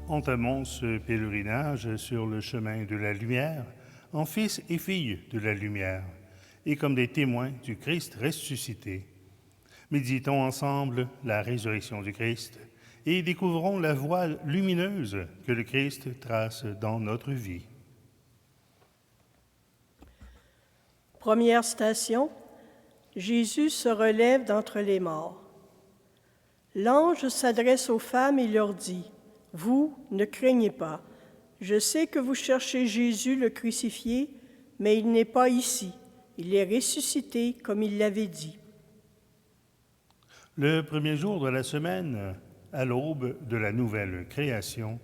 Entamons ce pèlerinage sur le chemin de la lumière, en fils et filles de la lumière, et comme des témoins du Christ ressuscité. Méditons ensemble la résurrection du Christ et découvrons la voie lumineuse que le Christ trace dans notre vie. Première station, Jésus se relève d'entre les morts. L'ange s'adresse aux femmes et leur dit, « Vous, ne craignez pas. Je sais que vous cherchez Jésus le crucifié, mais il n'est pas ici. Il est ressuscité comme il l'avait dit. » Le premier jour de la semaine, à l'aube de la nouvelle création,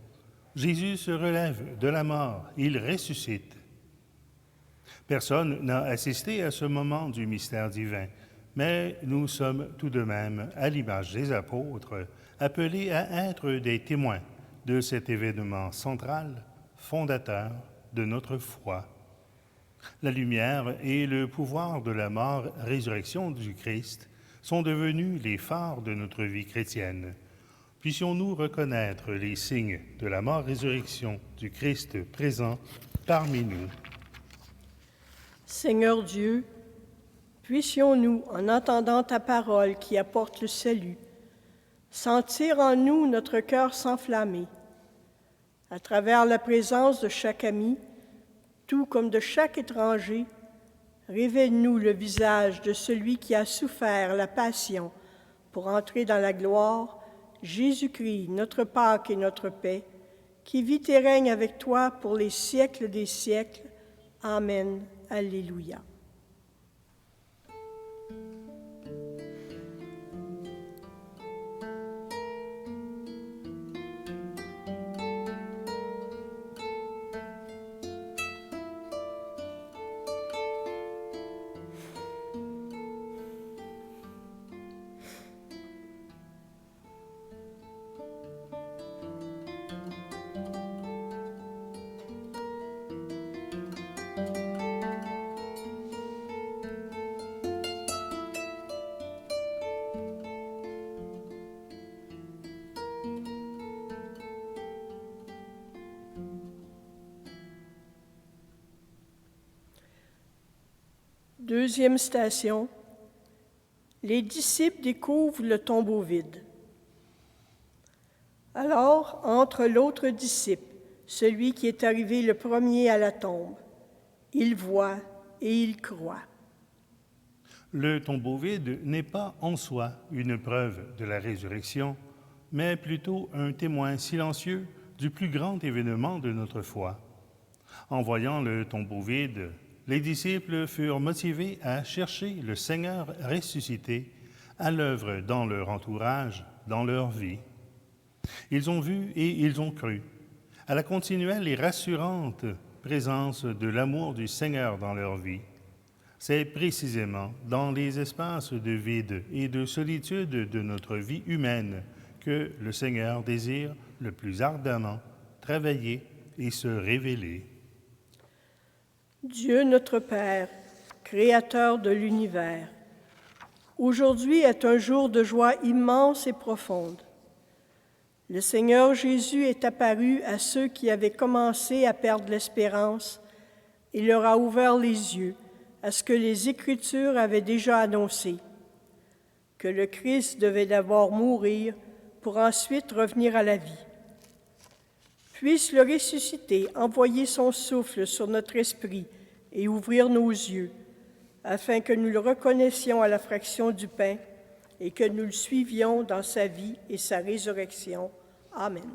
Jésus se relève de la mort, il ressuscite. Personne n'a assisté à ce moment du mystère divin, mais nous sommes tout de même, à l'image des apôtres, appelés à être des témoins de cet événement central, fondateur de notre foi. La lumière et le pouvoir de la mort-résurrection du Christ sont devenus les phares de notre vie chrétienne. Puissions-nous reconnaître les signes de la mort-résurrection du Christ présent parmi nous. Seigneur Dieu, puissions-nous, en entendant ta parole qui apporte le salut, sentir en nous notre cœur s'enflammer. À travers la présence de chaque ami, tout comme de chaque étranger, révèle-nous le visage de celui qui a souffert la passion pour entrer dans la gloire, Jésus-Christ, notre Pâque et notre paix, qui vit et règne avec toi pour les siècles des siècles. Amen. Alléluia. Deuxième station, les disciples découvrent le tombeau vide. Alors entre l'autre disciple, celui qui est arrivé le premier à la tombe. Il voit et il croit. Le tombeau vide n'est pas en soi une preuve de la résurrection, mais plutôt un témoin silencieux du plus grand événement de notre foi. En voyant le tombeau vide, les disciples furent motivés à chercher le Seigneur ressuscité à l'œuvre dans leur entourage, dans leur vie. Ils ont vu et ils ont cru à la continuelle et rassurante présence de l'amour du Seigneur dans leur vie. C'est précisément dans les espaces de vide et de solitude de notre vie humaine que le Seigneur désire le plus ardemment travailler et se révéler. Dieu notre Père, Créateur de l'univers, aujourd'hui est un jour de joie immense et profonde. Le Seigneur Jésus est apparu à ceux qui avaient commencé à perdre l'espérance et leur a ouvert les yeux à ce que les Écritures avaient déjà annoncé, que le Christ devait d'abord mourir pour ensuite revenir à la vie. Puisse le ressuscité envoyer son souffle sur notre esprit et ouvrir nos yeux, afin que nous le reconnaissions à la fraction du pain et que nous le suivions dans sa vie et sa résurrection. Amen.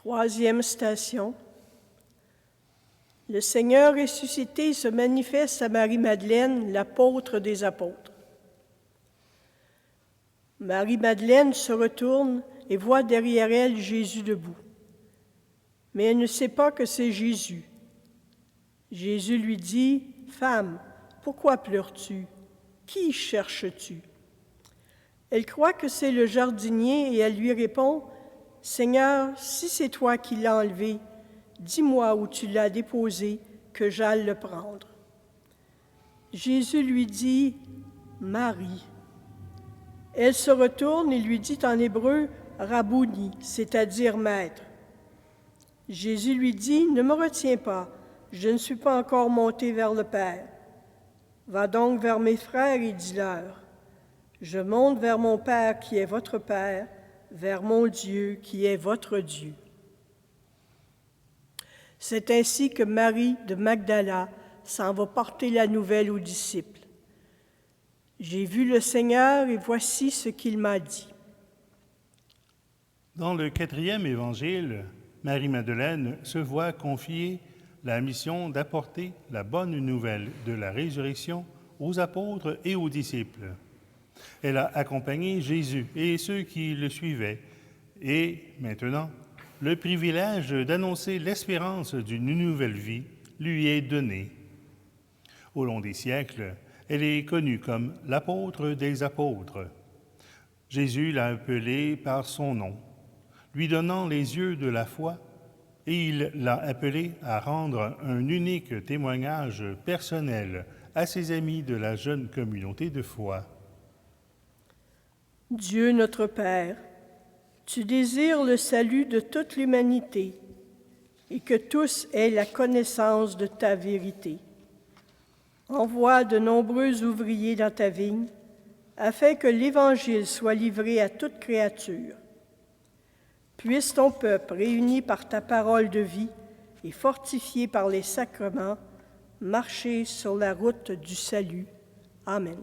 Troisième station. Le Seigneur ressuscité se manifeste à Marie-Madeleine, l'apôtre des apôtres. Marie-Madeleine se retourne et voit derrière elle Jésus debout. Mais elle ne sait pas que c'est Jésus. Jésus lui dit, « Femme, pourquoi pleures-tu? Qui cherches-tu? » Elle croit que c'est le jardinier et elle lui répond, « Seigneur, si c'est toi qui l'as enlevé, dis-moi où tu l'as déposé, que j'aille le prendre. » Jésus lui dit, « Marie. » Elle se retourne et lui dit en hébreu, « Rabouni », c'est-à-dire « Maître ». Jésus lui dit, « Ne me retiens pas, je ne suis pas encore monté vers le Père. Va donc vers mes frères et dis-leur, je monte vers mon Père qui est votre Père, vers mon Dieu qui est votre Dieu. » C'est ainsi que Marie de Magdala s'en va porter la nouvelle aux disciples. « J'ai vu le Seigneur et voici ce qu'il m'a dit. » Dans le 4e évangile, Marie-Madeleine se voit confier la mission d'apporter la bonne nouvelle de la résurrection aux apôtres et aux disciples. Elle a accompagné Jésus et ceux qui le suivaient, et maintenant, le privilège d'annoncer l'espérance d'une nouvelle vie lui est donné. Au long des siècles, elle est connue comme l'apôtre des apôtres. Jésus l'a appelée par son nom, lui donnant les yeux de la foi, et il l'a appelée à rendre un unique témoignage personnel à ses amis de la jeune communauté de foi. Dieu notre Père, tu désires le salut de toute l'humanité et que tous aient la connaissance de ta vérité. Envoie de nombreux ouvriers dans ta vigne afin que l'Évangile soit livré à toute créature. Puisse ton peuple, réuni par ta parole de vie et fortifié par les sacrements, marcher sur la route du salut. Amen.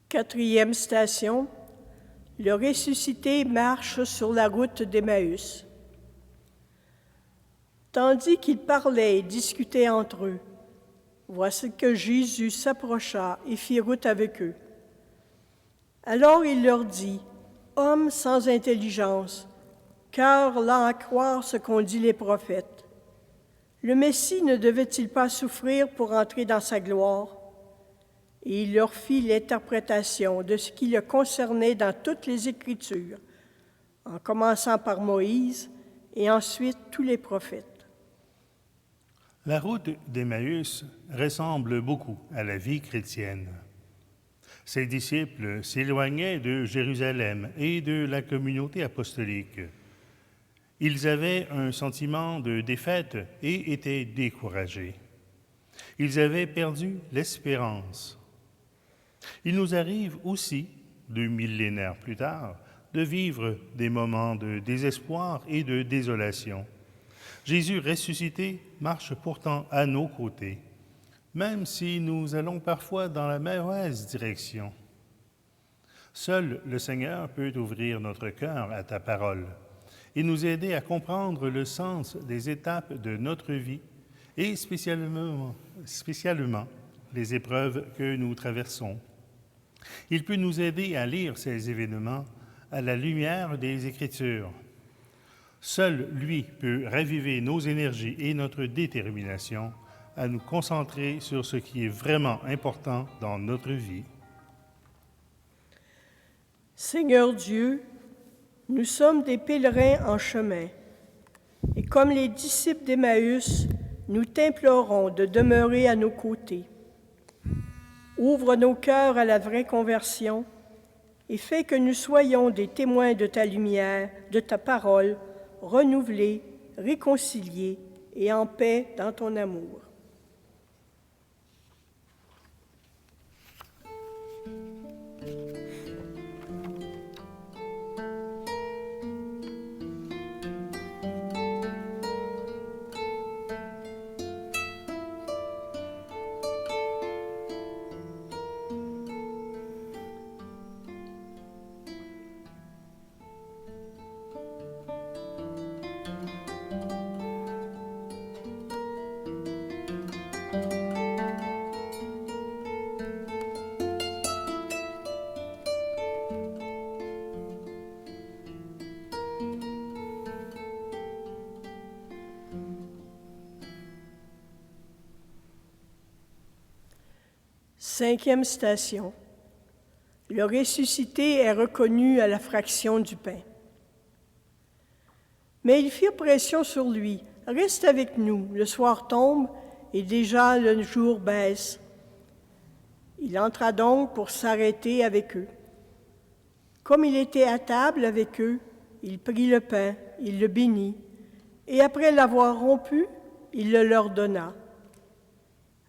Quatrième station, le ressuscité marche sur la route d'Emmaüs. Tandis qu'ils parlaient et discutaient entre eux, voici que Jésus s'approcha et fit route avec eux. Alors il leur dit, « Hommes sans intelligence, cœur lent à croire ce qu'ont dit les prophètes. Le Messie ne devait-il pas souffrir pour entrer dans sa gloire? » Et il leur fit l'interprétation de ce qui le concernait dans toutes les Écritures, en commençant par Moïse et ensuite tous les prophètes. La route d'Emmaüs ressemble beaucoup à la vie chrétienne. Ses disciples s'éloignaient de Jérusalem et de la communauté apostolique. Ils avaient un sentiment de défaite et étaient découragés. Ils avaient perdu l'espérance. Il nous arrive aussi, 2 millénaires plus tard, de vivre des moments de désespoir et de désolation. Jésus ressuscité marche pourtant à nos côtés, même si nous allons parfois dans la mauvaise direction. Seul le Seigneur peut ouvrir notre cœur à ta parole et nous aider à comprendre le sens des étapes de notre vie et spécialement les épreuves que nous traversons. Il peut nous aider à lire ces événements à la lumière des Écritures. Seul lui peut raviver nos énergies et notre détermination à nous concentrer sur ce qui est vraiment important dans notre vie. Seigneur Dieu, nous sommes des pèlerins en chemin, et comme les disciples d'Emmaüs, nous t'implorons de demeurer à nos côtés. Ouvre nos cœurs à la vraie conversion et fais que nous soyons des témoins de ta lumière, de ta parole, renouvelés, réconciliés et en paix dans ton amour. Cinquième station. Le ressuscité est reconnu à la fraction du pain. Mais ils firent pression sur lui. « Reste avec nous, le soir tombe et déjà le jour baisse. » Il entra donc pour s'arrêter avec eux. Comme il était à table avec eux, il prit le pain, il le bénit, et après l'avoir rompu, il le leur donna.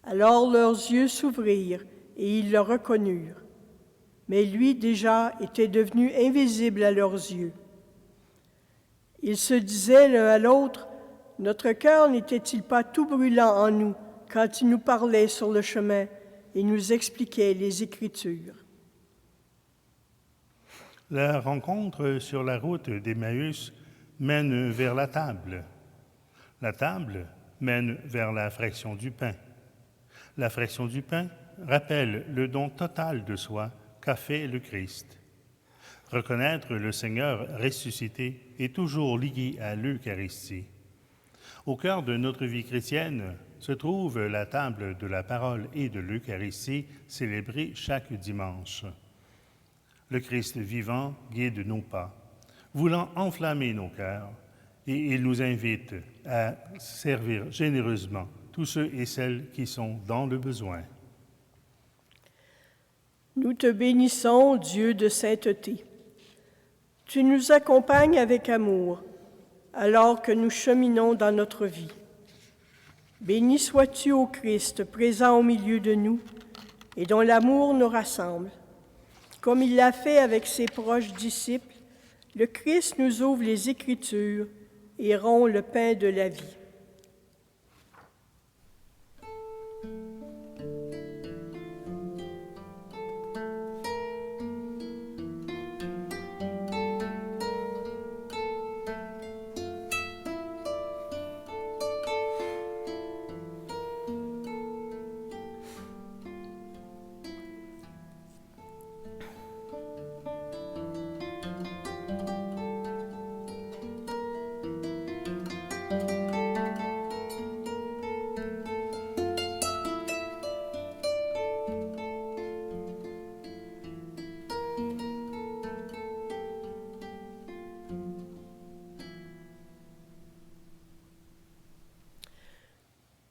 Alors leurs yeux s'ouvrirent et ils le reconnurent. Mais lui déjà était devenu invisible à leurs yeux. Ils se disaient l'un à l'autre, « Notre cœur n'était-il pas tout brûlant en nous quand il nous parlait sur le chemin et nous expliquait les Écritures? » La rencontre sur la route d'Emmaüs mène vers la table. La table mène vers la fraction du pain. La fraction du pain rappelle le don total de soi qu'a fait le Christ. Reconnaître le Seigneur ressuscité est toujours lié à l'Eucharistie. Au cœur de notre vie chrétienne se trouve la table de la parole et de l'Eucharistie célébrée chaque dimanche. Le Christ vivant guide nos pas, voulant enflammer nos cœurs, et il nous invite à servir généreusement tous ceux et celles qui sont dans le besoin. Nous te bénissons, Dieu de sainteté. Tu nous accompagnes avec amour, alors que nous cheminons dans notre vie. Béni sois-tu, ô Christ, présent au milieu de nous, et dont l'amour nous rassemble. Comme il l'a fait avec ses proches disciples, le Christ nous ouvre les Écritures et rompt le pain de la vie.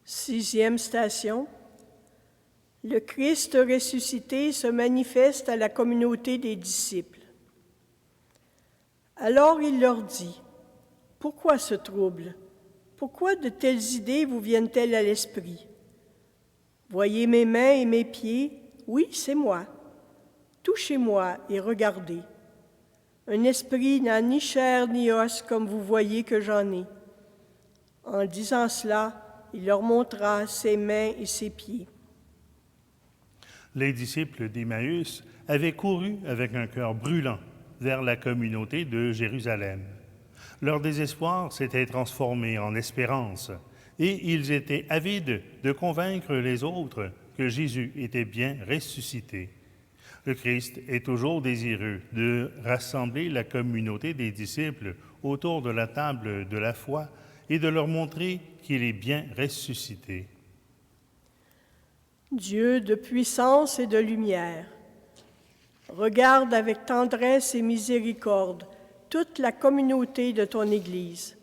Sixième station. Le Christ ressuscité se manifeste à la communauté des disciples. Alors il leur dit, « Pourquoi ce trouble? Pourquoi de telles idées vous viennent-elles à l'esprit? Voyez mes mains et mes pieds, oui, c'est moi. Touchez-moi et regardez. Un esprit n'a ni chair ni os comme vous voyez que j'en ai. » En disant cela, il leur montra ses mains et ses pieds. Les disciples d'Emmaüs avaient couru avec un cœur brûlant vers la communauté de Jérusalem. Leur désespoir s'était transformé en espérance et ils étaient avides de convaincre les autres que Jésus était bien ressuscité. Le Christ est toujours désireux de rassembler la communauté des disciples autour de la table de la foi et de leur montrer qu'il est bien ressuscité. Dieu de puissance et de lumière, regarde avec tendresse et miséricorde toute la communauté de ton Église.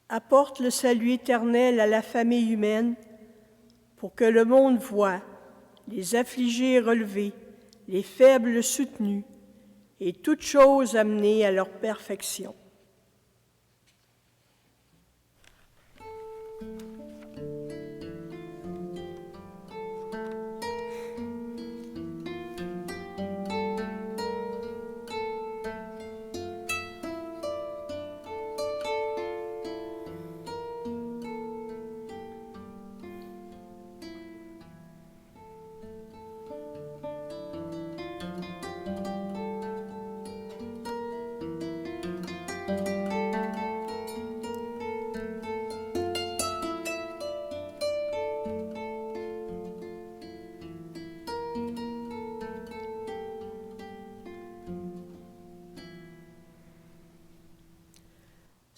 Apporte le salut éternel à la famille humaine pour que le monde voie les affligés relevés, les faibles soutenus et toutes choses amenées à leur perfection.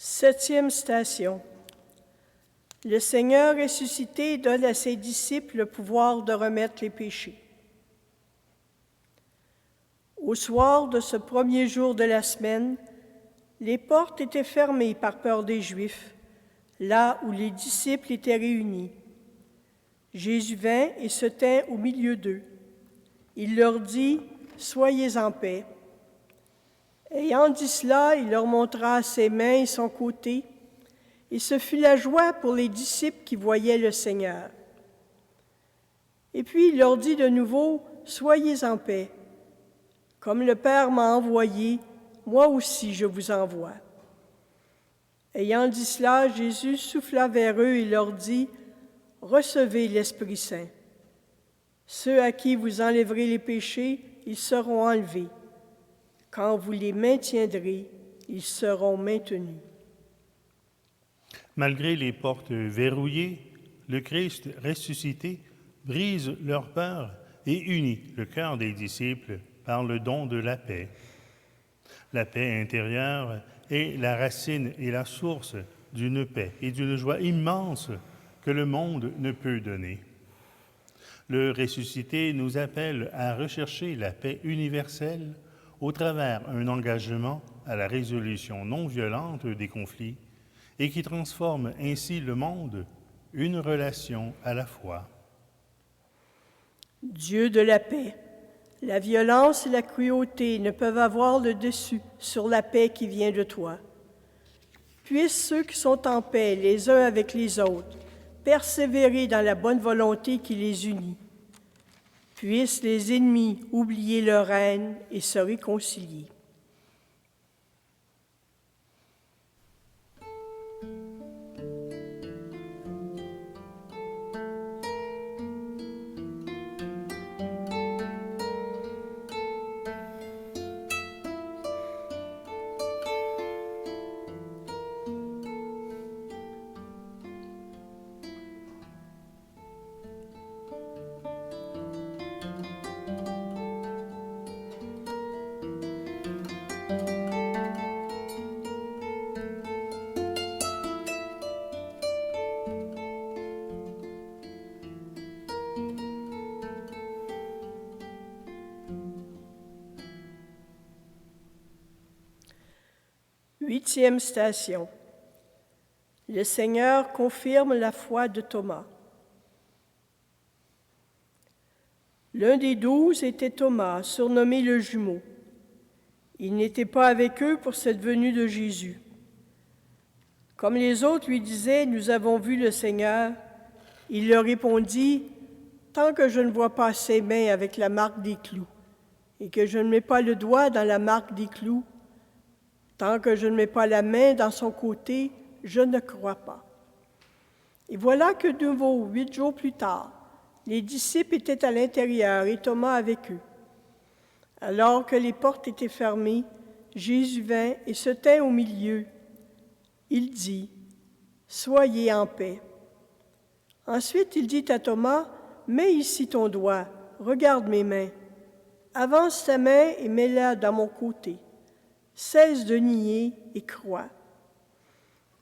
Septième station. Le Seigneur ressuscité donne à ses disciples le pouvoir de remettre les péchés. Au soir de ce premier jour de la semaine, les portes étaient fermées par peur des Juifs, là où les disciples étaient réunis. Jésus vint et se tint au milieu d'eux. Il leur dit, « Soyez en paix. » Ayant dit cela, il leur montra ses mains et son côté, et ce fut la joie pour les disciples qui voyaient le Seigneur. Et puis il leur dit de nouveau, « Soyez en paix. Comme le Père m'a envoyé, moi aussi je vous envoie. » Ayant dit cela, Jésus souffla vers eux et leur dit, « Recevez l'Esprit Saint. Ceux à qui vous enlèverez les péchés, ils seront enlevés. Quand vous les maintiendrez, ils seront maintenus. » Malgré les portes verrouillées, le Christ ressuscité brise leur peur et unit le cœur des disciples par le don de la paix. La paix intérieure est la racine et la source d'une paix et d'une joie immense que le monde ne peut donner. Le ressuscité nous appelle à rechercher la paix universelle au travers un engagement à la résolution non violente des conflits et qui transforme ainsi le monde, une relation à la fois. Dieu de la paix, la violence et la cruauté ne peuvent avoir le dessus sur la paix qui vient de toi. Puissent ceux qui sont en paix les uns avec les autres persévérer dans la bonne volonté qui les unit. Puissent les ennemis oublier leur haine et se réconcilier. Huitième station. Le Seigneur confirme la foi de Thomas. L'un des 12 était Thomas, surnommé le jumeau. Il n'était pas avec eux pour cette venue de Jésus. Comme les autres lui disaient, « Nous avons vu le Seigneur », il leur répondit, « Tant que je ne vois pas ses mains avec la marque des clous, et que je ne mets pas le doigt dans la marque des clous, tant que je ne mets pas la main dans son côté, je ne crois pas. » Et voilà que de nouveau, 8 jours plus tard, les disciples étaient à l'intérieur et Thomas avec eux. Alors que les portes étaient fermées, Jésus vint et se tint au milieu. Il dit, « Soyez en paix. » Ensuite, il dit à Thomas, « Mets ici ton doigt, regarde mes mains. Avance ta main et mets-la dans mon côté. Cesse de nier et crois. »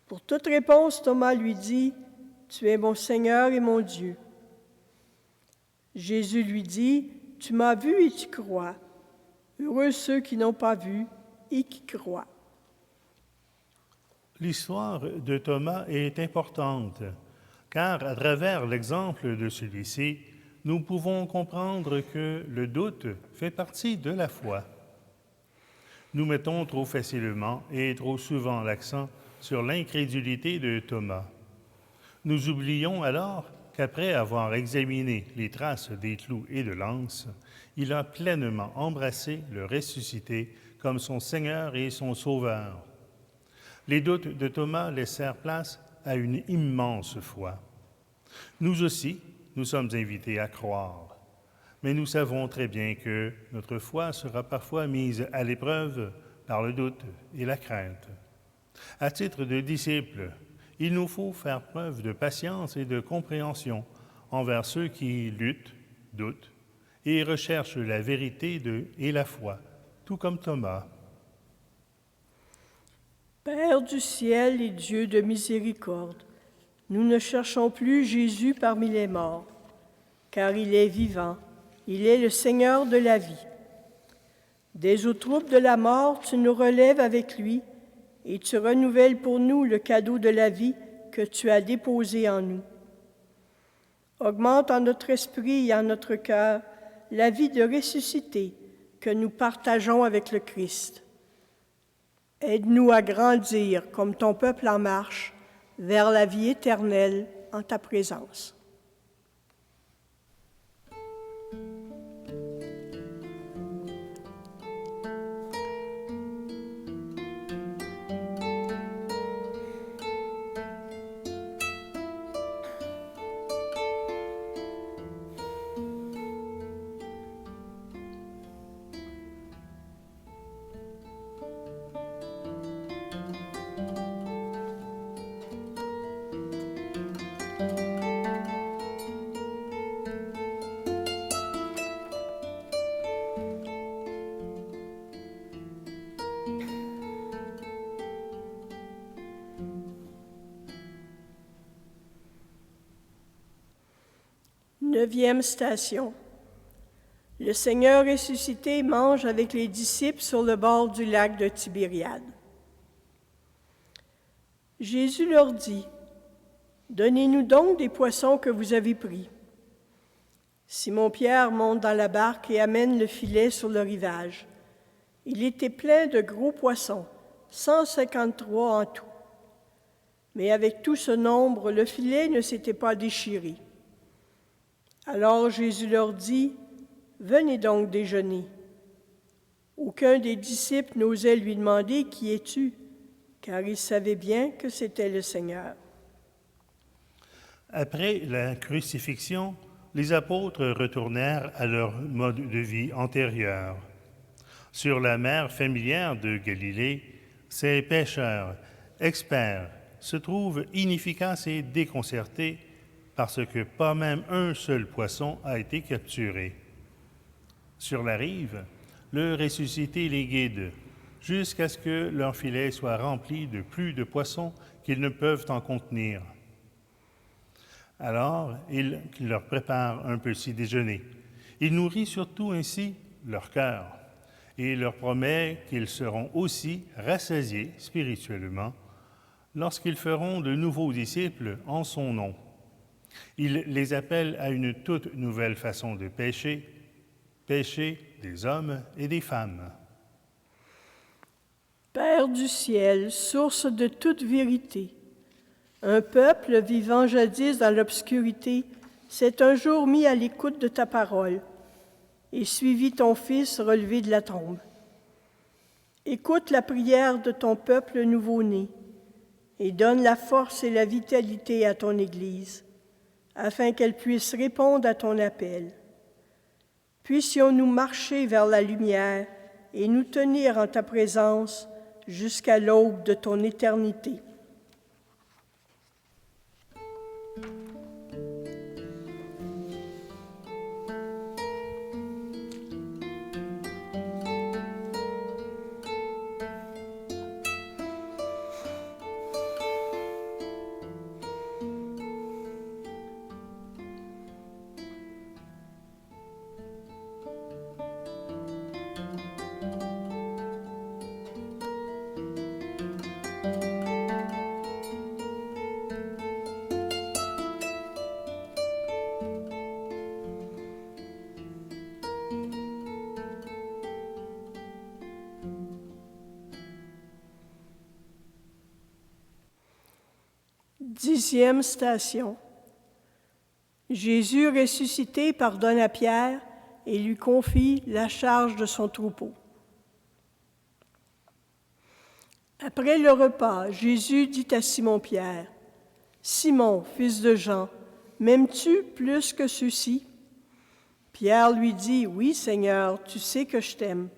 Pour toute réponse, Thomas lui dit, « Tu es mon Seigneur et mon Dieu. » Jésus lui dit, « Tu m'as vu et tu crois. Heureux ceux qui n'ont pas vu et qui croient. L'histoire de Thomas est importante, car à travers l'exemple de celui-ci, nous pouvons comprendre que le doute fait partie de la foi. Nous mettons trop facilement et trop souvent l'accent sur l'incrédulité de Thomas. Nous oublions alors qu'après avoir examiné les traces des clous et de l'anse, il a pleinement embrassé le ressuscité comme son Seigneur et son Sauveur. Les doutes de Thomas laissèrent place à une immense foi. Nous aussi, nous sommes invités à croire, mais nous savons très bien que notre foi sera parfois mise à l'épreuve par le doute et la crainte. À titre de disciples, il nous faut faire preuve de patience et de compréhension envers ceux qui luttent, doutent et recherchent la vérité et la foi, tout comme Thomas. Père du ciel et Dieu de miséricorde, nous ne cherchons plus Jésus parmi les morts, car il est vivant, il est le Seigneur de la vie. Dès aux troubles de la mort, tu nous relèves avec lui et tu renouvelles pour nous le cadeau de la vie que tu as déposé en nous. Augmente en notre esprit et en notre cœur la vie de ressuscité que nous partageons avec le Christ. Aide-nous à grandir comme ton peuple en marche vers la vie éternelle en ta présence. Neuvième station. Le Seigneur ressuscité mange avec les disciples sur le bord du lac de Tibériade. Jésus leur dit, « Donnez-nous donc des poissons que vous avez pris. » Simon-Pierre monte dans la barque et amène le filet sur le rivage. Il était plein de gros poissons, 153 en tout. Mais avec tout ce nombre, le filet ne s'était pas déchiré. Alors Jésus leur dit, « Venez donc déjeuner. » Aucun des disciples n'osait lui demander, « Qui es-tu? » car il savait bien que c'était le Seigneur. Après la crucifixion, les apôtres retournèrent à leur mode de vie antérieur. Sur la mer familière de Galilée, ces pêcheurs, experts, se trouvent inefficaces et déconcertés parce que pas même un seul poisson a été capturé. Sur la rive, le ressuscité les guide jusqu'à ce que leur filet soit rempli de plus de poissons qu'ils ne peuvent en contenir. Alors, il leur prépare un petit déjeuner. Il nourrit surtout ainsi leur cœur et leur promet qu'ils seront aussi rassasiés spirituellement lorsqu'ils feront de nouveaux disciples en son nom. Il les appelle à une toute nouvelle façon de pécher des hommes et des femmes. Père du ciel, source de toute vérité, un peuple vivant jadis dans l'obscurité s'est un jour mis à l'écoute de ta parole et suivi ton Fils relevé de la tombe. Écoute la prière de ton peuple nouveau-né et donne la force et la vitalité à ton Église, afin qu'elle puisse répondre à ton appel. Puissions-nous marcher vers la lumière et nous tenir en ta présence jusqu'à l'aube de ton éternité. 10e station. Jésus ressuscité pardonne à Pierre et lui confie la charge de son troupeau. Après le repas, Jésus dit à Simon-Pierre, « Simon, fils de Jean, m'aimes-tu plus que ceux-ci? » Pierre lui dit, « Oui, Seigneur, tu sais que je t'aime. »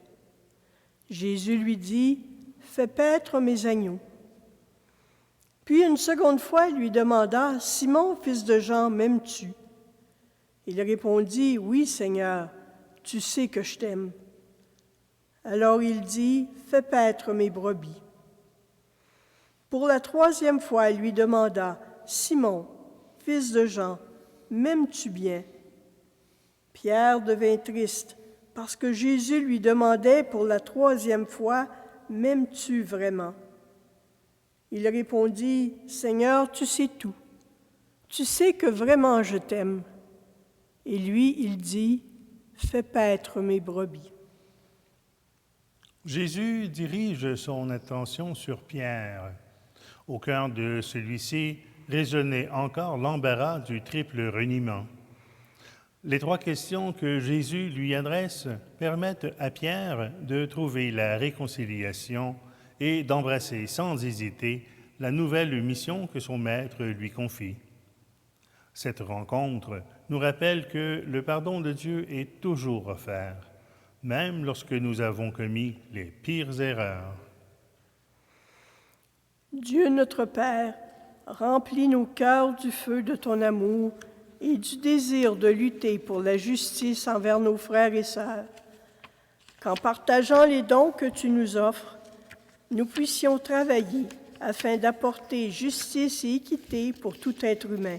Jésus lui dit, « Fais paître mes agneaux. » Puis une seconde fois, il lui demanda, « Simon, fils de Jean, m'aimes-tu? » Il répondit, « Oui, Seigneur, tu sais que je t'aime. » Alors il dit, « Fais paître mes brebis. » Pour la troisième fois, il lui demanda, « Simon, fils de Jean, m'aimes-tu bien? » Pierre devint triste parce que Jésus lui demandait pour la troisième fois, « M'aimes-tu vraiment? » Il répondit, « Seigneur, tu sais tout. Tu sais que vraiment je t'aime. » Et lui, il dit, « Fais paître mes brebis. » Jésus dirige son attention sur Pierre. Au cœur de celui-ci résonnait encore l'embarras du triple reniement. Les trois questions que Jésus lui adresse permettent à Pierre de trouver la réconciliation et d'embrasser sans hésiter la nouvelle mission que son maître lui confie. Cette rencontre nous rappelle que le pardon de Dieu est toujours offert, même lorsque nous avons commis les pires erreurs. Dieu notre Père, remplis nos cœurs du feu de ton amour et du désir de lutter pour la justice envers nos frères et sœurs, qu'en partageant les dons que tu nous offres, nous puissions travailler afin d'apporter justice et équité pour tout être humain.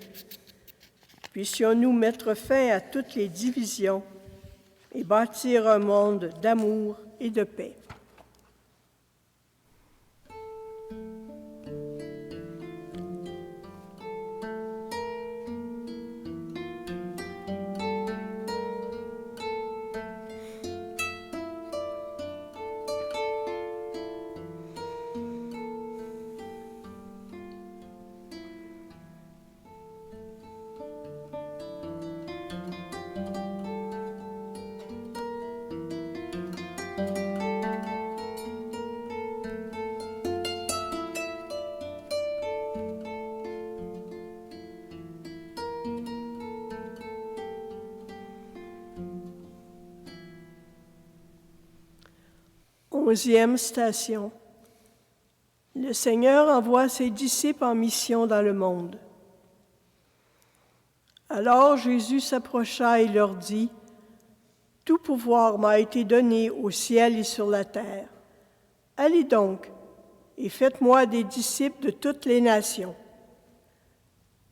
Puissions-nous mettre fin à toutes les divisions et bâtir un monde d'amour et de paix. Onzième station. Le Seigneur envoie ses disciples en mission dans le monde. Alors Jésus s'approcha et leur dit, « Tout pouvoir m'a été donné au ciel et sur la terre. Allez donc et faites-moi des disciples de toutes les nations.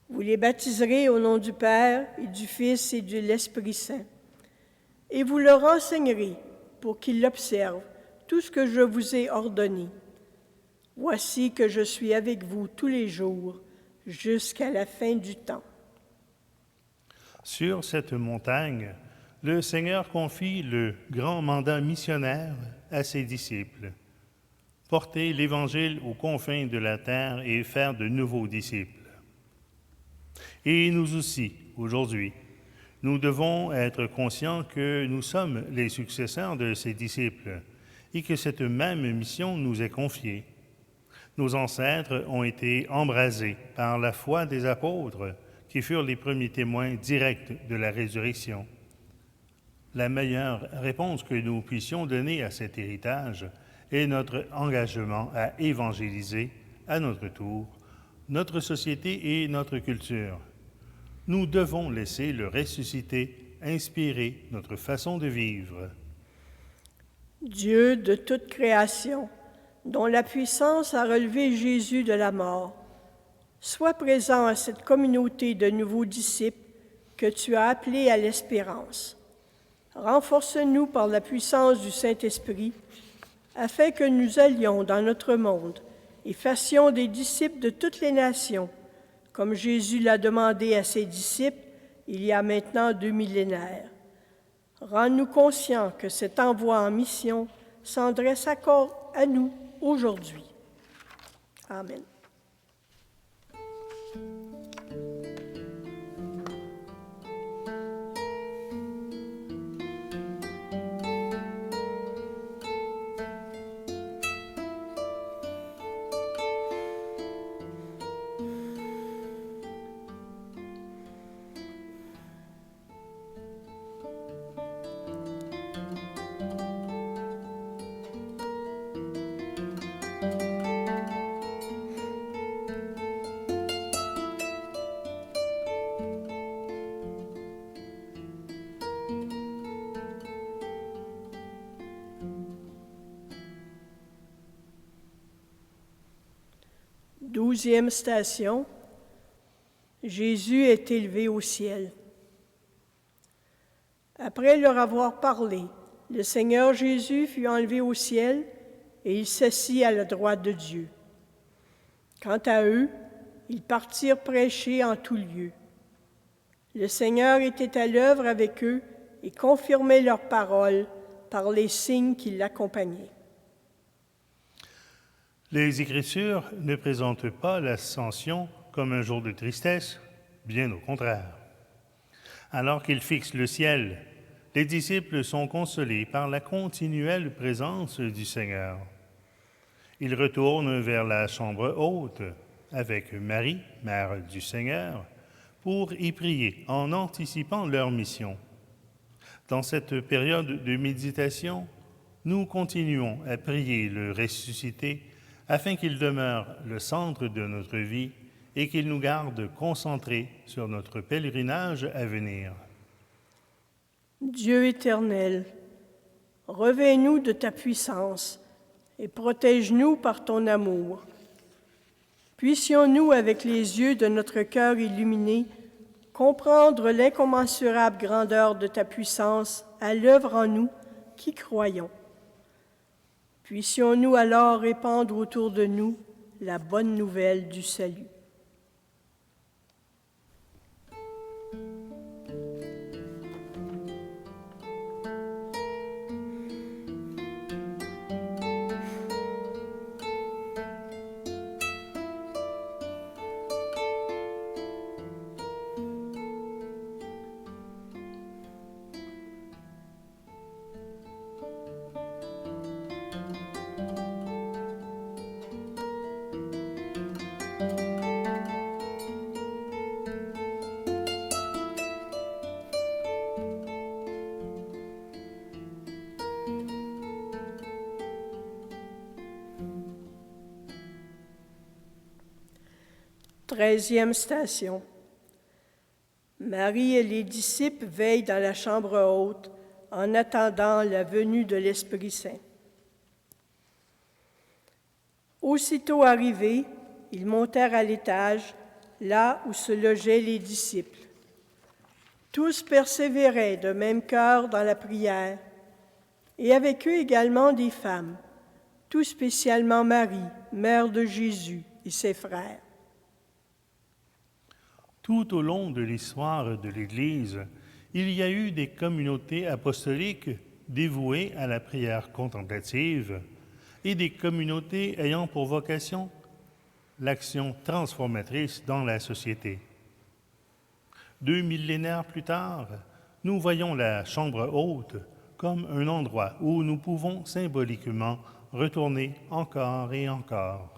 Vous les baptiserez au nom du Père et du Fils et de l'Esprit Saint, et vous leur enseignerez pour qu'ils l'observent tout ce que je vous ai ordonné. Voici que je suis avec vous tous les jours jusqu'à la fin du temps. » Sur cette montagne, le Seigneur confie le grand mandat missionnaire à ses disciples. Porter l'Évangile aux confins de la terre et faire de nouveaux disciples. Et nous aussi, aujourd'hui, nous devons être conscients que nous sommes les successeurs de ces disciples et que cette même mission nous est confiée. Nos ancêtres ont été embrasés par la foi des apôtres qui furent les premiers témoins directs de la résurrection. La meilleure réponse que nous puissions donner à cet héritage est notre engagement à évangéliser, à notre tour, notre société et notre culture. Nous devons laisser le ressuscité inspirer notre façon de vivre. Dieu de toute création, dont la puissance a relevé Jésus de la mort, sois présent à cette communauté de nouveaux disciples que tu as appelés à l'espérance. Renforce-nous par la puissance du Saint-Esprit, afin que nous allions dans notre monde et fassions des disciples de toutes les nations, comme Jésus l'a demandé à ses disciples il y a maintenant 2 millénaires. Rends-nous conscients que cet envoi en mission s'adresse encore à nous aujourd'hui. Amen. 12e station. Jésus est élevé au ciel. Après leur avoir parlé, le Seigneur Jésus fut enlevé au ciel et il s'assit à la droite de Dieu. Quant à eux, ils partirent prêcher en tout lieu. Le Seigneur était à l'œuvre avec eux et confirmait leurs paroles par les signes qui l'accompagnaient. Les Écritures ne présentent pas l'Ascension comme un jour de tristesse, bien au contraire. Alors qu'ils fixent le ciel, les disciples sont consolés par la continuelle présence du Seigneur. Ils retournent vers la chambre haute avec Marie, mère du Seigneur, pour y prier en anticipant leur mission. Dans cette période de méditation, nous continuons à prier le ressuscité afin qu'il demeure le centre de notre vie et qu'il nous garde concentrés sur notre pèlerinage à venir. Dieu éternel, revêt-nous de ta puissance et protège-nous par ton amour. Puissions-nous, avec les yeux de notre cœur illuminé, comprendre l'incommensurable grandeur de ta puissance à l'œuvre en nous qui croyons. Puissions-nous alors répandre autour de nous la bonne nouvelle du salut. Treizième station. Marie et les disciples veillent dans la chambre haute en attendant la venue de l'Esprit Saint. Aussitôt arrivés, ils montèrent à l'étage, là où se logeaient les disciples. Tous persévéraient de même cœur dans la prière, et avec eux également des femmes, tout spécialement Marie, mère de Jésus, et ses frères. Tout au long de l'histoire de l'Église, il y a eu des communautés apostoliques dévouées à la prière contemplative et des communautés ayant pour vocation l'action transformatrice dans la société. 2 millénaires plus tard, nous voyons la chambre haute comme un endroit où nous pouvons symboliquement retourner encore et encore.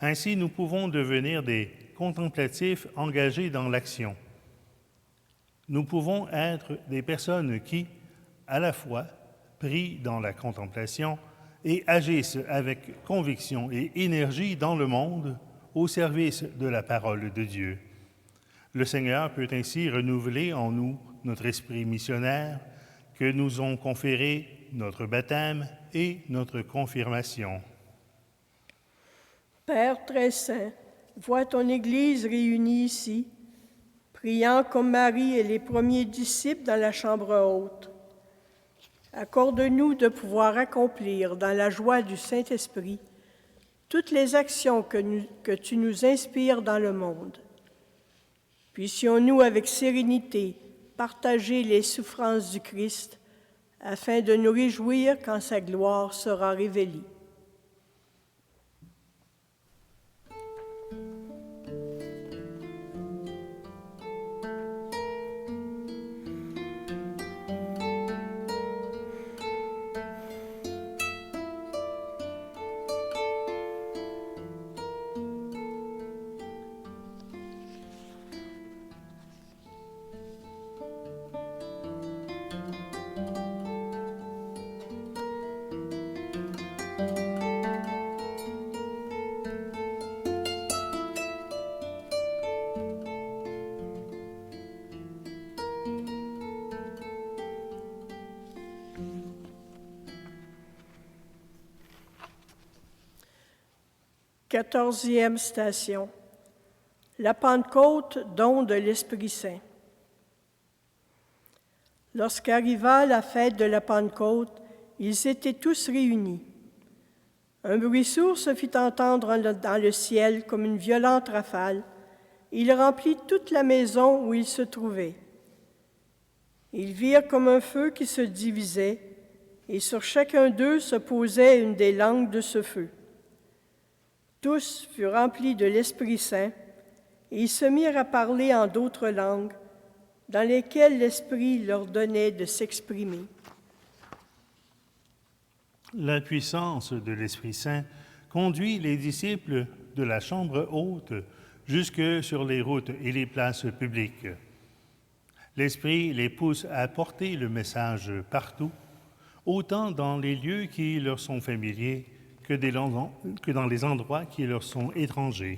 Ainsi, nous pouvons devenir des contemplatifs engagés dans l'action. Nous pouvons être des personnes qui, à la fois, prient dans la contemplation et agissent avec conviction et énergie dans le monde au service de la parole de Dieu. Le Seigneur peut ainsi renouveler en nous notre esprit missionnaire que nous ont conféré notre baptême et notre confirmation. Père très saint, vois ton Église réunie ici, priant comme Marie et les premiers disciples dans la chambre haute. Accorde-nous de pouvoir accomplir dans la joie du Saint-Esprit toutes les actions que tu nous inspires dans le monde. Puissions-nous avec sérénité partager les souffrances du Christ afin de nous réjouir quand sa gloire sera révélée. 14e station. La Pentecôte, don de l'Esprit Saint. Lorsqu'arriva la fête de la Pentecôte, ils étaient tous réunis. Un bruit sourd se fit entendre dans le ciel comme une violente rafale. Il remplit toute la maison où ils se trouvaient. Ils virent comme un feu qui se divisait, et sur chacun d'eux se posait une des langues de ce feu. Tous furent remplis de l'Esprit Saint, et ils se mirent à parler en d'autres langues, dans lesquelles l'Esprit leur donnait de s'exprimer. La puissance de l'Esprit Saint conduit les disciples de la chambre haute jusque sur les routes et les places publiques. L'Esprit les pousse à porter le message partout, autant dans les lieux qui leur sont familiers que dans les endroits qui leur sont étrangers,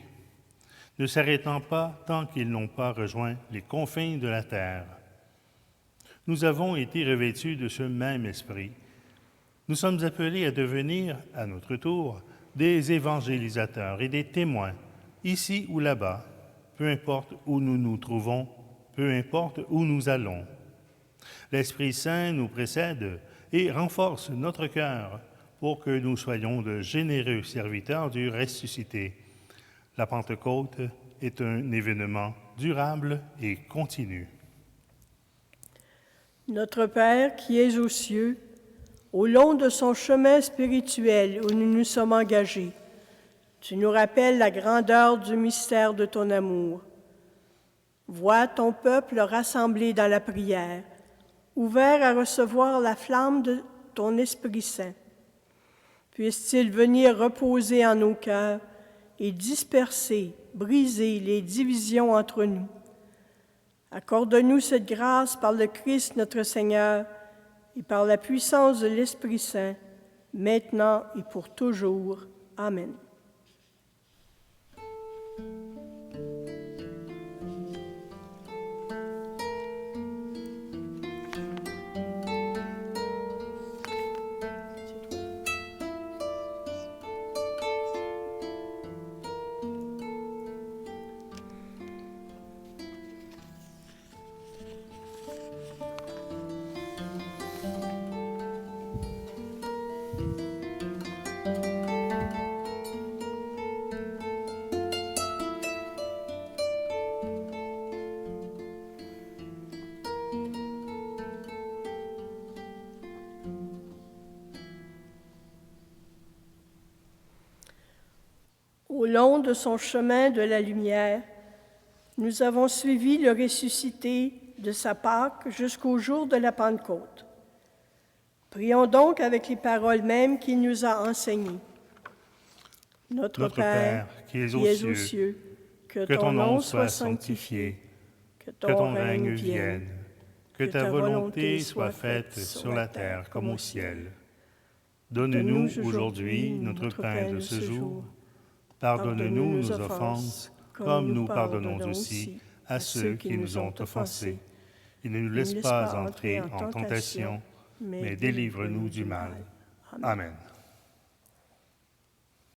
ne s'arrêtant pas tant qu'ils n'ont pas rejoint les confins de la terre. Nous avons été revêtus de ce même esprit. Nous sommes appelés à devenir, à notre tour, des évangélisateurs et des témoins, ici ou là-bas, peu importe où nous nous trouvons, peu importe où nous allons. L'Esprit Saint nous précède et renforce notre cœur pour que nous soyons de généreux serviteurs du ressuscité. La Pentecôte est un événement durable et continu. Notre Père qui es aux cieux, au long de son chemin spirituel où nous nous sommes engagés, tu nous rappelles la grandeur du mystère de ton amour. Vois ton peuple rassemblé dans la prière, ouvert à recevoir la flamme de ton Esprit Saint. Puisse-t-il venir reposer en nos cœurs et disperser, briser les divisions entre nous. Accorde-nous cette grâce par le Christ notre Seigneur et par la puissance de l'Esprit Saint, maintenant et pour toujours. Amen. Au long de son chemin de la lumière, nous avons suivi le ressuscité de sa Pâque jusqu'au jour de la Pentecôte. Prions donc avec les paroles mêmes qu'il nous a enseignées. Notre Père, qui es aux cieux, que ton nom soit sanctifié, que ton règne vienne, que ta volonté soit faite sur la terre comme au ciel. Donne-nous aujourd'hui notre pain de ce jour. Pardonne-nous nos offenses, comme nous pardonnons aussi à ceux qui nous ont offensés. Et ne nous laisse pas entrer en tentation, mais délivre-nous du mal. Amen.